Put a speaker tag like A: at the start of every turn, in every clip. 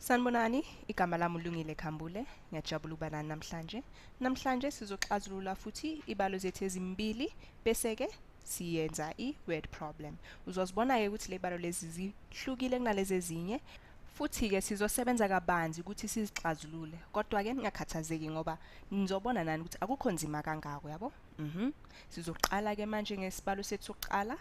A: Sanibonani, igama lami uLungile Khambule, ngiyajabula ukuba nani namhlanje. Namhlanje sizoxazulula futhi ibalo zethu ezimbili bese ke siyenza i-word problem. Uzozibona ke ukuthi le balo lezi zihlukile kunalezi ezinye. Futhi ke sizosebenza kabanzi ukuthi sizixazulule. Kodwa ke ningakhathazeki ngoba nizobona nani ukuthi akukho nzima kangako, yabo? Sizoqala ke manje ngesibalo sethu sokuqala.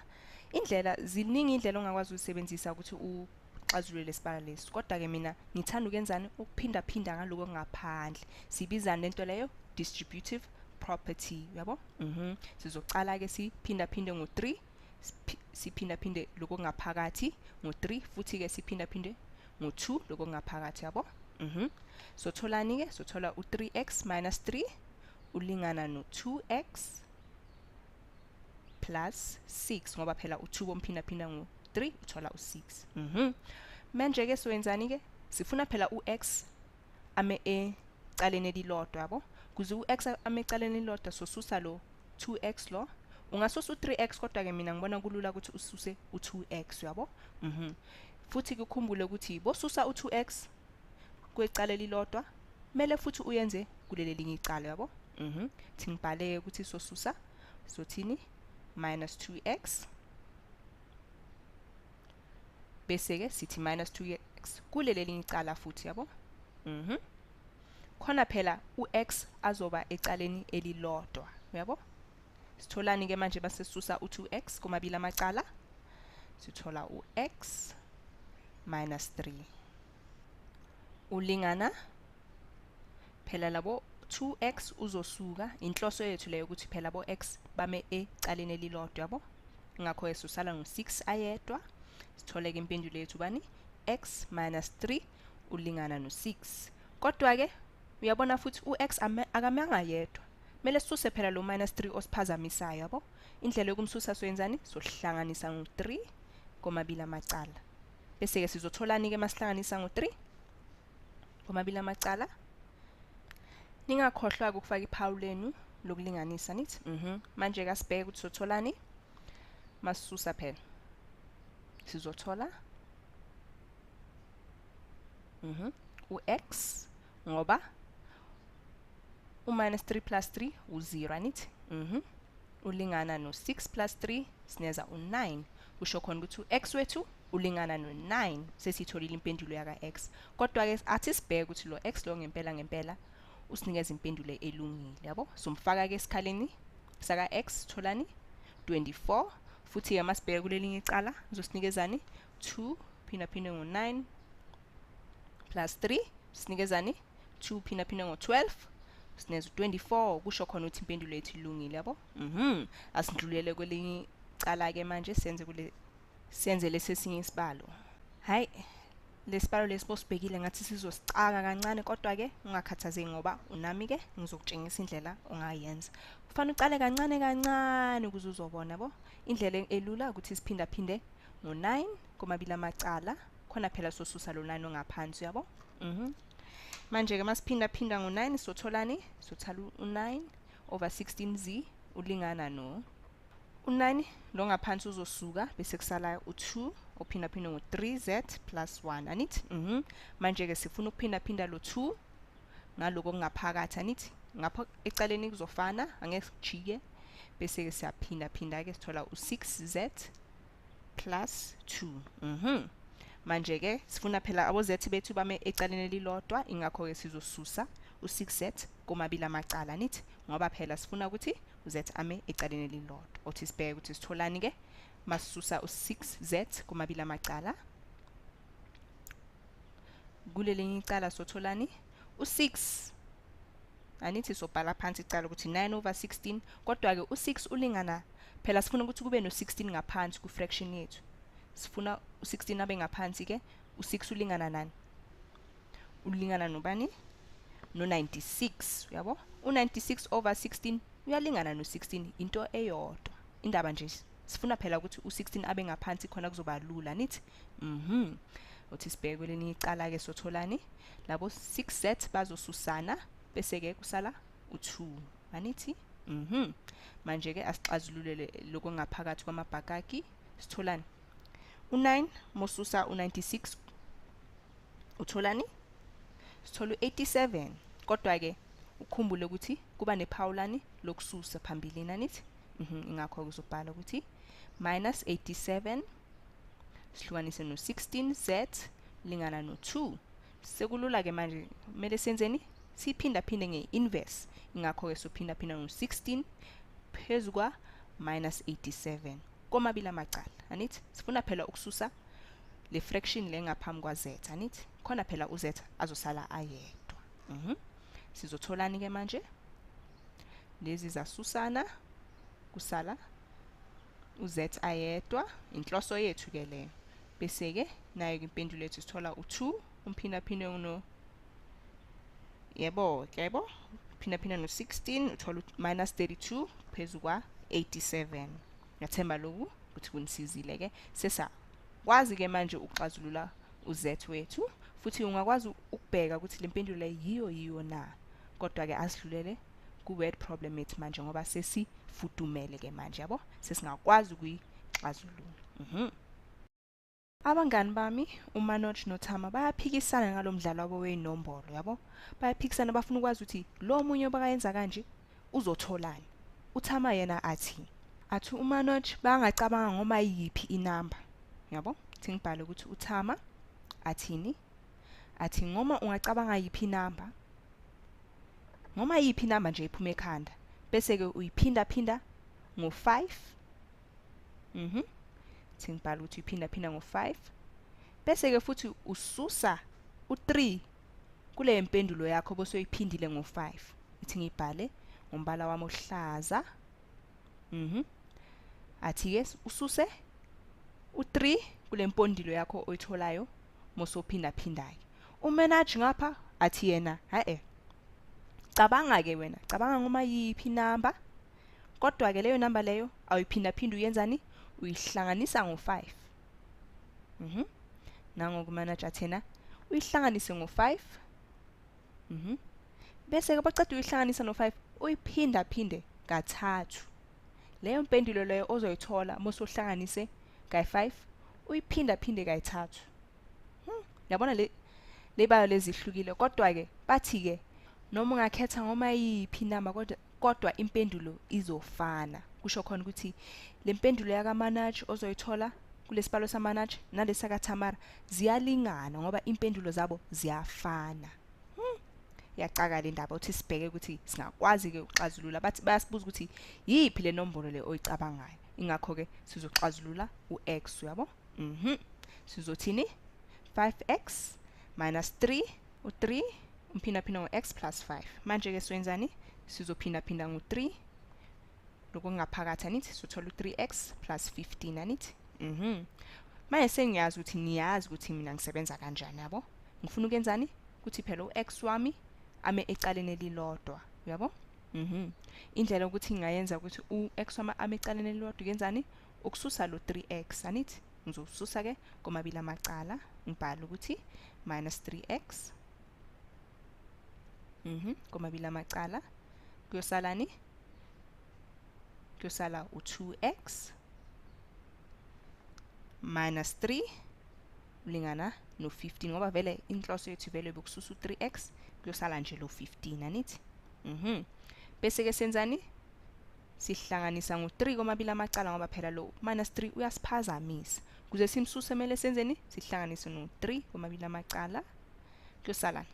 A: Ziningi indlela ongakwazi uzisebenzisa ukuthi uxazulule lesibalo lesi. Kodwa ke mina ngithanda ukenzani ukuphinda ngaloko ngaphandle. Sibiza lento leyo distributive property, yabo? Sizoqala ke siphinda ngo3, siphinda lokho ngaphakathi ngo3 futhi ke siphinda ngo2 lokho ngaphakathi, yabo? Sotholani ke? Sothola u3x minus 3 ulingana no2x plus 6 ngoba phela u2 bomphinda ngo3 uthola u6. Manje ke soyenzani ke? Sifuna phela ux ame ecaleni elilodwa, yabo? Kuze ux ame ecaleni elilodwa sosusa lo 2x lo. Ungasusa u3x kodwa ke mina ngibona kulula ukuthi ususe u2x, yabo? Futhi ukukhumbule ukuthi bosusa u2x kwecala elilodwa mele futhi uyenze kuleli linye icala, yabo? Ngibhale ukuthi sosusa sothini minus 2x bese ke sithi minus 2x kuleli linye icala futhi, yabo? Khona phela ux azoba ecaleni elilodwa, yabo? Sitholani ke manje base susa u2x komabili amacala? Sithola ux minus 3 ulingana phela labo 2x uzosuka. Inhloso yethu leyo ukuthi phela bo x bame ecaleni elilodwa, yabo? Ngakho esusala ngo6 ayedwa. Sithole ke impendulo yethu bani? X minus 3 ulingana no6. Kodwa ke uyabona futhi ux akamanga yedwa. Mele sisuse phela lo minus 3 osiphazamisayo, yabo? Indlela yokumsusa soyenzani? Sohlanganisa ngo3 komabili amacala. Bese ke sizotholani ke masihlanganisa ngo3 komabili amacala? Ningakhohlwa ukufaka iphawu lenu lokulinganisa, nithi? Manje ke sibheke ukuthi sotholani? Masisusa phela sizothola ux ngoba u-minus 3 plus 3 u0, anithi? Ulingana no6 plus 3 sineza u9. Kusho khona ukuthi u-x wethu ulingana no9. Sesitholile impendulo yaka x. Kodwa ke athi sibheke ukuthi lo x lo ngempela usinikeza impendulo elungile, yabo? Somfaka ke esikhaleni saka x tholani 24 futhi ke masibheke kulelinye icala uzosinikezani 2 phinda ngo9 plus 3 sinikezani 2 phinda ngo12 sineza 24. Kusho khona ukuthi impendulo yethu ilungile, yabo? Asindlulele kwelinye icala ke manje senze lesesinye isibalo. Hayi, lesibalo lesibosibhekile ngathi sizosicaka kancane, kodwa ke ungakhathazeki ngoba unami ke ngizokutshengisa indlela ongayenza. Kufanele uqale kancane ukuze uzobona, yabo? Indlela elula ukuthi siphinda ngo9 komabili amacala. Khona phela sosusa lo 9 ongaphansi, yabo? Manje ke masiphinda ngo9 sotholani? Sothala u9 over 16z ulingana no u9 lo ngaphansi uzosuka bese kusala u2 ophinda ngo3z plus 1, anithi? Manje ke sifuna ukuphinda lo 2 ngaloko kungaphakathi, anithi? Ngapha ecaleni kuzofana, angeke sijike. Bese ke siyaphinda ke sithola u6z plus 2. Manje ke sifuna phela abo z bethu bame ecaleni elilodwa, ingakho ke sizosusa u6z komabili amacala, anithi? Ngoba phela sifuna ukuthi uz ame ecaleni elilodwa. Othi sibheke ukuthi sitholani ke masisusa u6z komabili amacala? Kulelinye icala sotholani? U6, anithi? Sobhala phansi icala ukuthi 9 over 16. Kodwa ke u6 ulingana phela sifuna ukuthi kube no16 ngaphansi ku fraction yethu. Sifuna u16 abe ngaphansi ke. U6 ulingana nani? Ulingana nobani? No96, yabo? U96 over 16 uyalingana no16, into eyodwa. Indaba nje sifuna phela ukuthi u16 abe ngaphansi khona kuzoba lula, nithi? Uthi sibheke kwelinye icala ke sotholani? Labo 6z bazosusana bese ke kusala u2, anithi? Manje ke asixazulule lokho ngaphakathi kwamabhakaki. Sitholani? U9 mosusa u96 utholani? sithola u87 kodwa ke ukhumbule ukuthi kuba nephawulani lokususa phambili nanithi ingakho kuzobhala ukuthi minus 87 sihlukanise no16z lingana no2 sekulula ke manje kumele senzeni siphinda phinde ngeinverse ingakho ke sophinda phinda no16 phezukwa minus 87 komabili amacala anithi sifuna phela ukususa le fraction le ngaphambi kwa z anithi khona phela uz azosala ayedwa sizotholani ke manje lezi zasusana kusala uz ayedwa inhloso yethu ke leyo bese ke nayo impendulo yethu sithola u2 umphinda phinde uno yebo phinda phinda no16 uthola minus 32 phezukwa 87 ngathemba lokhu ukuthi kunisizile ke sesakwazi ke manje ukuxazulula uz wethu futhi ungakwazi ukubheka ukuthi le mpendulo yiyo na kodwa ke asidlulele ku word problem ethu manje ngoba sesifudumele ke manje yabo sesingakwazi ukuyixazulula abangani bami uManoj noThama bayaphikisana ngalomdlalo wabo weinombolo yabo bayaphikisana bafuna ukwazi ukuthi lo munye bakayenza kanje uzotholani uThama yena athi uManoj bangacabanga ngoma yipi inamba yabo ngibhale ukuthi uThama athini ngoma ungacabanga yipi inamba ngoma yipi inamba nje iphuma ekhanda bese ke uyiphinda phinda ngo5 ngibhala ukuthi uyiphinda phinda ngo5 bese ke futhi ususa u3 kule mpendulo yakho bese uyiphindile ngo5 ithi ngibhale ngombala wami ohlaza athi ke ususe u3 kule mpondilo yakho oyitholayo mosophinda phindayo uManoj ngapha athi yena cabanga ke wena cabanga ngoma yipi namba kodwa ke leyo namba leyo awuyiphinda phinda uyenzani uyihlanganisa ngo5 nangoku uManoj athena uyihlanganise ngo5 bese ke baceda uyihlanganisa no5 uyiphinda phinde kathathu leyo mpendulo leyo ozoyithola mosohlanganise ka5 uyiphinda phinde kayithathu yabona le bayo lezihlukile kodwa ke bathi ke noma ungakhetha ngoma yipi namba kodwa impendulo izofana kusho khona ukuthi le mpendulo yaka Manoj ozoyithola kulesibalo saManoj nalesa kaThamara ziyalingana ngoba impendulo zabo ziyafana yaqaka indaba uthi sibheke ukuthi singakwazi ke ukuxazulula bathi bayasibuza ukuthi yipi le nombolo le oyicabangayo ingakho ke sizoxazulula ux yabo sizothini 5x minus 3 u3 umphinda phinda ngo-x plus 5 manje ke siwenzani sizophinda phinda ngo3 lokho ngaphakathi anithi sothola u3x plus 15 anithi manje sengiyazi ukuthi niyazi ukuthi mina ngisebenza kanjani yabo ngifuna ukenzani ukuthi phela ux wami ame ecaleni elilodwa yabo indlela ukuthi ngingayenza ukuthi ux wami ame ecaleni elilodwa ukenzani ukususa lo 3x anithi ngizosusa ke komabili amacala ngibhala ukuthi minus 3x komabili amacala kuyosalani kuyosala u2x minus 3 ulingana no15 ngoba vele inhloso yethu vele bekususa u3x kuyosala nje lo 15 anithi bese ke senzani sihlanganisa ngo3 komabili amacala ngoba phela lo minus 3 uyasiphazamisa kuze simsuse kumele senzeni sihlanganise no3 komabili amacala kuyosala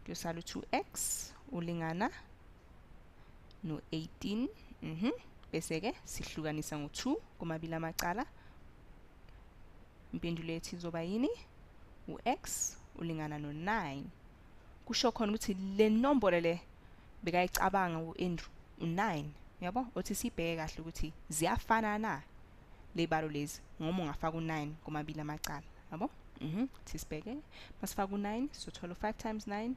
A: u2x ulingana no18 bese ke sihlukanisa ngo2 komabili amacala impendulo yethu izoba yini ux ulingana no9 kusho khona ukuthi le nombolo le bekayicabanga uAndrew u9 yabo uthi sibheke kahle ukuthi ziyafana na lebalo lezi ngoma ungafaka u9 komabili amacala yabo sisibheke masifaka u9 sothola 5 times 9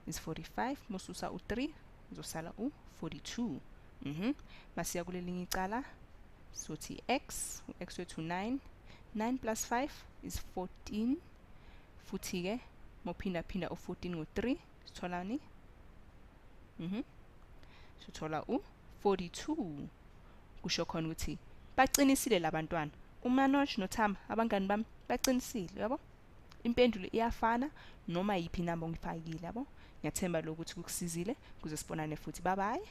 A: is 45 mosusa u3 uzosala u42 masiya kulelinye icala sothi x wethu 9 plus 5 is 14 futhi ke mophinda phinda u14 ngo3 sitholani sithola u42 kusho khona ukuthi baqinisile labantwana uManoj noThama abangani bami baqinisile yabo impendulo iyafana noma yiphi inamba ongifakile yabo. Ngiyathemba lokuthi kukusizile kuze sibonane futhi. Bye bye.